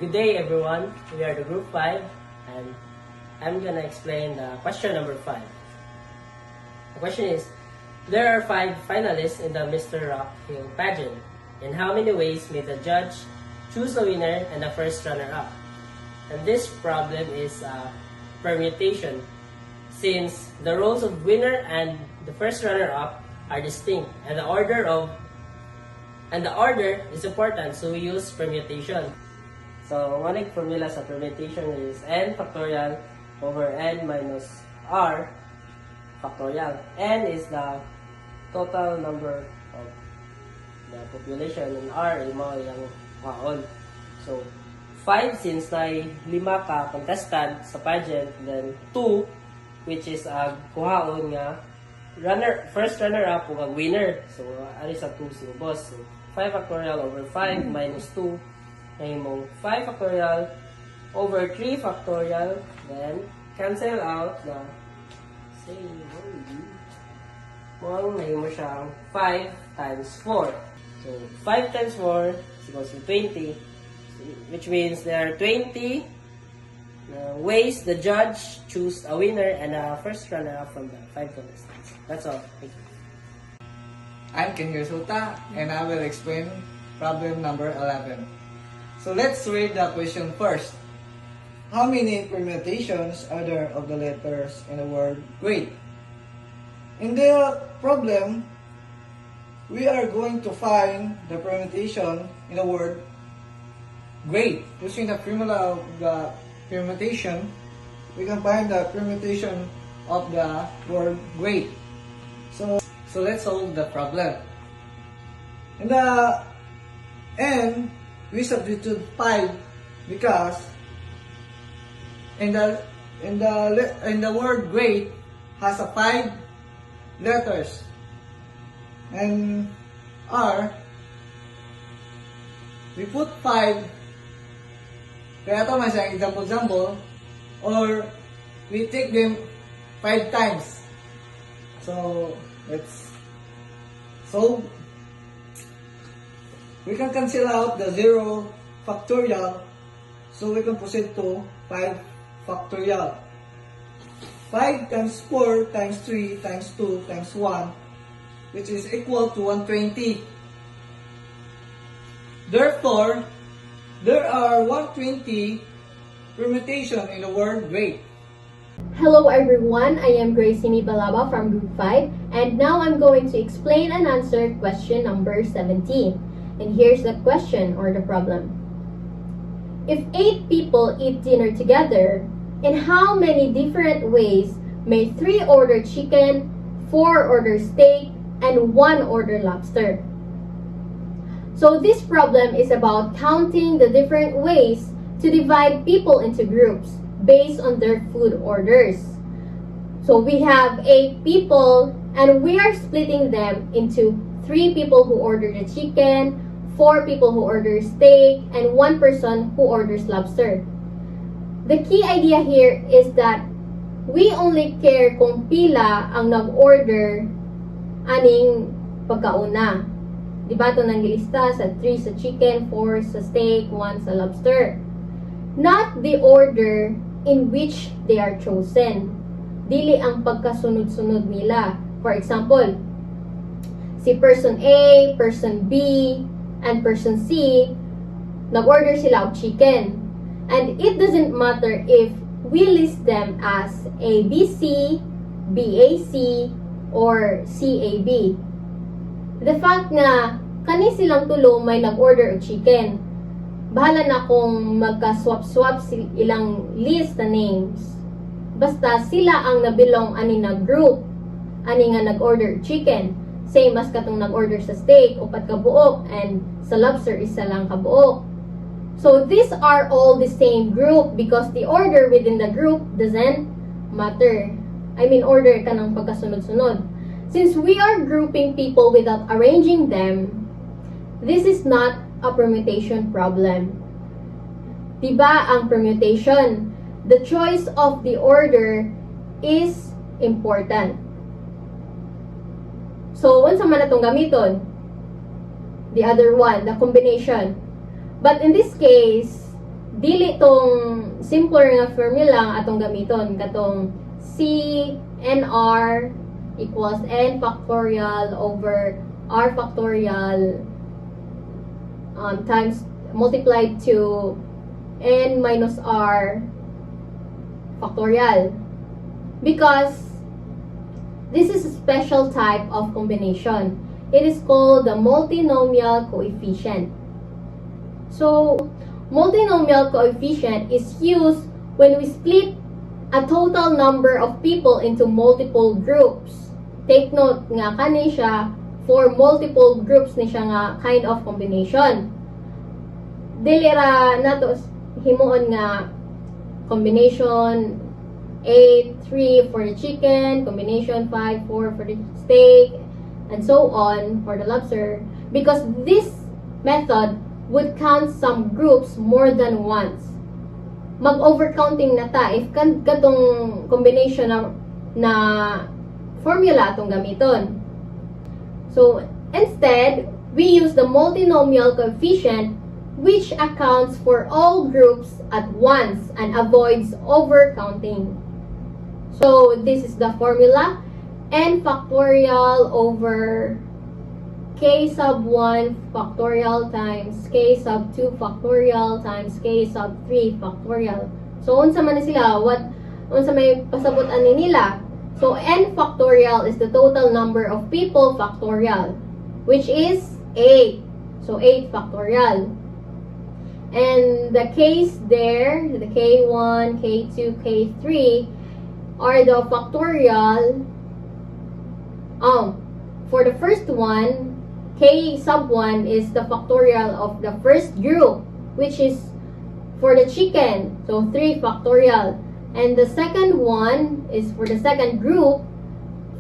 Good day everyone, we are the group 5 and I'm gonna explain the question number 5. The question is, there are 5 finalists in the Mr. Rock Hill pageant. In how many ways may the judge choose the winner and the first runner-up? And this problem is permutation, since the roles of winner and the first runner-up are distinct and the order is important, so we use permutation. So, one formula sa permutation is n factorial over n minus r factorial. N is the total number of the population and r ay mga yung kaon. So, 5 since na 5 ka contestant sa pageant, then 2 which is kuhaon nga first runner-up o winner. So, ari sa 2 si boss. So, 5 factorial over 5 minus 2 ay mong 5 factorial over 3 factorial, then cancel out the mong nahimo siyang 5 times 4. So, 5 times 4 is equals to 20, which means there are 20 ways the judge choose a winner and a first runner-up from the 5 contestants. That's all. Thank you. I'm Ken Gersuta, and I will explain problem number 11. So let's read the question first. How many permutations are there of the letters in the word great? In the problem, we are going to find the permutation in the word great. Using the formula of the permutation, we can find the permutation of the word great. So let's solve the problem. In the n, we substitute 5 because in the word great has a 5 letters, and r we put 5 kaya ito man siya example, or we take them 5 times. So let's solve. We can cancel out the 0 factorial, so we can proceed to 5 factorial. 5 times 4 times 3 times 2 times 1, which is equal to 120. Therefore, there are 120 permutation in the word great. Hello everyone, I am Gracini Balaba from Group 5, and now I'm going to explain and answer question number 17. And here's the question or the problem. If 8 people eat dinner together, in how many different ways may 3 order chicken, 4 order steak, and 1 order lobster? So this problem is about counting the different ways to divide people into groups based on their food orders. So we have 8 people and we are splitting them into 3 people who order the chicken, 4 people who order steak, and 1 person who orders lobster. The key idea here is that we only care kung pila ang nag-order aning pagkauna. Diba ito nang lista sa 3 sa chicken, 4 sa steak, 1 sa lobster. Not the order in which they are chosen. Dili ang pagkasunod-sunod nila. For example, si person A, person B, and person C, nag-order sila of chicken. And it doesn't matter if we list them as ABC, BAC, or CAB. The fact na kani silang tulo may nag-order of chicken, bahala na kung magka-swap-swap ilang list na names. Basta sila ang nabilong ani na group, ani nga nag-order chicken. Same as katong nag-order sa steak, 4 kabuok, and sa lobster, 1 lang kabuok. So these are all the same group because the order within the group doesn't matter. I mean, order ka ng pagkasunod-sunod. Since we are grouping people without arranging them, this is not a permutation problem. Diba ang permutation? The choice of the order is important. So, unsa man atong gamiton? The other one, the combination. But in this case, dili tong simpler nga formula atong gamiton katong C n R equals n factorial over r factorial times multiplied to n minus r factorial, because this is a special type of combination. It is called the multinomial coefficient. So, multinomial coefficient is used when we split a total number of people into multiple groups. Take note nga kani siya for multiple groups ni siya nga kind of combination. Dili ra nato himuon nga combination 8, 3 for the chicken, combination 5, 4 for the steak, and so on for the lobster, because this method would count some groups more than once. Mag-overcounting na ta if katong combination na formula atong gamiton. So, instead, we use the multinomial coefficient, which accounts for all groups at once and avoids overcounting. So, this is the formula: n factorial over k sub 1 factorial times k sub 2 factorial times k sub 3 factorial. So, unsa man na sila? Unsa may pasabutan ni nila? So, n factorial is the total number of people factorial, which is 8. So, 8 factorial. And the k's there, the k1, k2, k3, are the factorial. For the first one, k sub 1 is the factorial of the first group, which is for the chicken, so 3 factorial. And the second one is for the second group,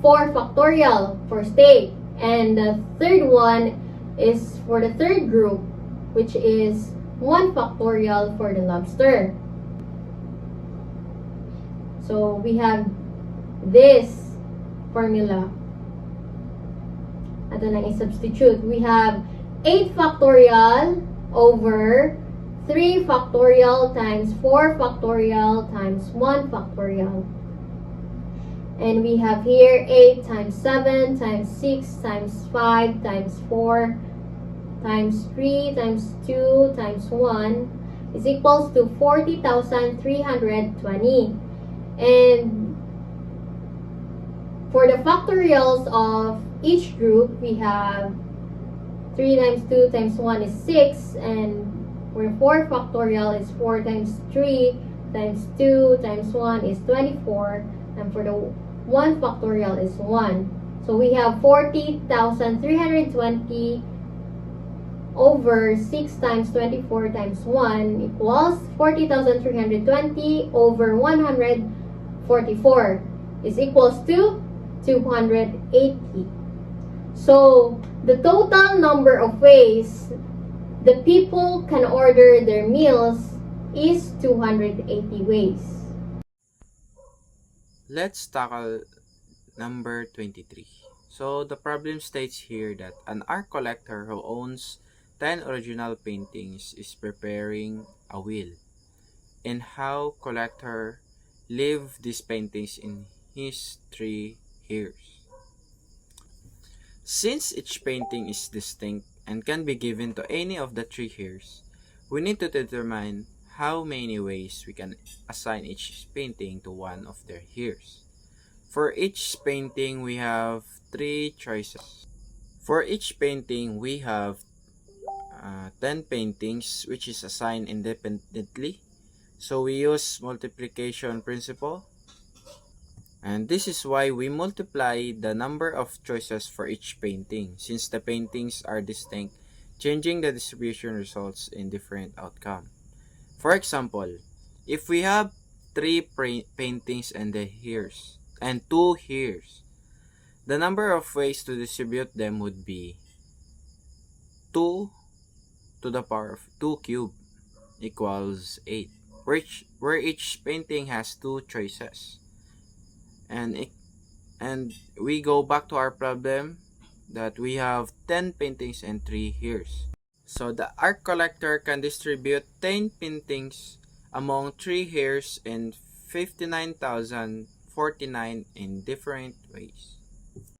4 factorial for steak. And the third one is for the third group, which is 1 factorial for the lobster. So we have this formula. Ato nang i-substitute. We have 8 factorial over 3 factorial times 4 factorial times 1 factorial. And we have here 8 times 7 times 6 times 5 times 4 times 3 times 2 times 1 is equals to 40,320. And for the factorials of each group, we have 3 times 2 times 1 is 6, and for 4 factorial is 4 times 3 times 2 times 1 is 24, and for the 1 factorial is 1. So we have 40,320 over 6 times 24 times 1 equals 40,320 over 144 is equals to 280. So the total number of ways the people can order their meals is 280 ways. Let's tackle number 23. So the problem states here that an art collector who owns 10 original paintings is preparing a will, and how collector leave these paintings in his 3 years. Since each painting is distinct and can be given to any of the 3 years, we need to determine how many ways we can assign each painting to one of their years. For each painting, we have 3 choices. For each painting, we have 10 paintings which is assigned independently. So we use multiplication principle. And this is why we multiply the number of choices for each painting, since the paintings are distinct, changing the distribution results in different outcome. For example, if we have 3 paintings and 2 hairs, the number of ways to distribute them would be 2 to the power of 2 cubed equals 8, where each painting has 2 choices. And we go back to our problem that we have 10 paintings and 3 hairs. So the art collector can distribute 10 paintings among 3 heirs and 59,049 in different ways.